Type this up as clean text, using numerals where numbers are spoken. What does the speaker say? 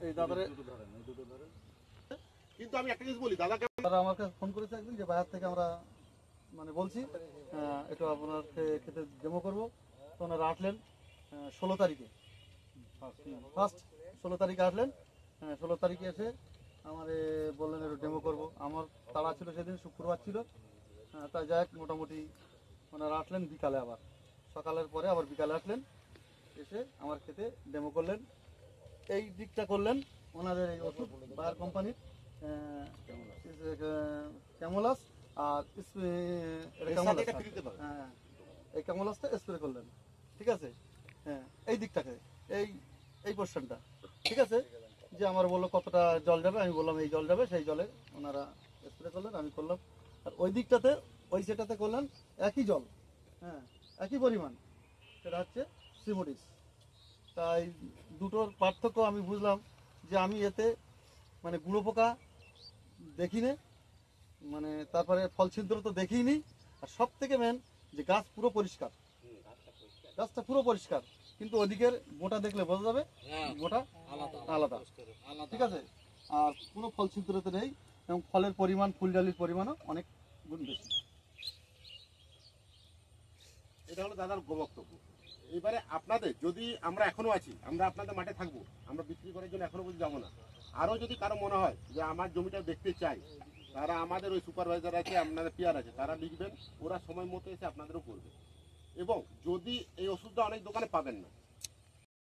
এই দাদারে কিন্তু আমি একটা জিনিস বলি, দাদা আমাকে ফোন করেছে একদিন যে বাইরে থেকে আমরা মানে বলছি একটু আপনার খেতে ডেমো করবো। তো ওনারা আসলেন 16 তারিখে, ফার্স্ট 16 তারিখে আসলেন। 16 তারিখে এসে আমার বললেন একটু ডেমো করবো। আমার তাড়া ছিল সেদিন, শুক্রবার ছিল। তাই যাই মোটামুটি ওনারা আসলেন বিকালে, আবার সকালের পরে আবার বিকালে আসলেন, এসে আমার খেতে ডেমো করলেন। এই দিকটা করলেন ওনাদের এই ওষুধ বায়ার কোম্পানির ক্যামোলাস, আর হ্যাঁ এই ক্যামোলাসটা স্প্রে করলেন। ঠিক আছে, হ্যাঁ এই দিকটাকে এই পোর্শনটা ঠিক আছে। যে আমার বললো কতটা জল যাবে, আমি বললাম এই জল যাবে, সেই জলে ওনারা স্প্রে করলেন, আমি করলাম। আর ওই দিকটাতে ওই সেটাতে করলেন একই জল, হ্যাঁ একই পরিমাণ, সেটা হচ্ছে সিমোডিস। তাই দুটোর পার্থক্য আমি বুঝলাম যে আমি এতে মানে গুঁড়ো পোকা দেখিনি, মানে তারপরে ফল ছিদ্র তো দেখিনি, আর সব থেকে মেন যে গাছ পুরো পরিষ্কার, গাছটা পুরো পরিষ্কার। কিন্তু ওদিকের গোটা দেখলে বোঝা যাবে গোটা আলাদা, ঠিক আছে। আর কোনো ফল ছিদ্রতে নেই, এবং ফলের পরিমাণ, ফুলডালির পরিমাণও অনেক গুণ বেশি। এটা হলো দাদার বক্তব্য। এবারে আপনাদের, যদি আমরা এখনো আছি, আমরা আপনাদের মাঠে থাকবো, আমরা বিক্রি করার জন্য এখনো পর্যন্ত যাবো না। আরও যদি কারো মনে হয় যে আমার জমিটা দেখতে চাই, তারা আমাদের ওই সুপারভাইজার আছে, আপনাদের পিয়ার আছে, তারা লিখবেন, ওরা সময় মতো এসে আপনাদেরও করবে। এবং যদি এই ওষুধটা অনেক দোকানে পাবেন না,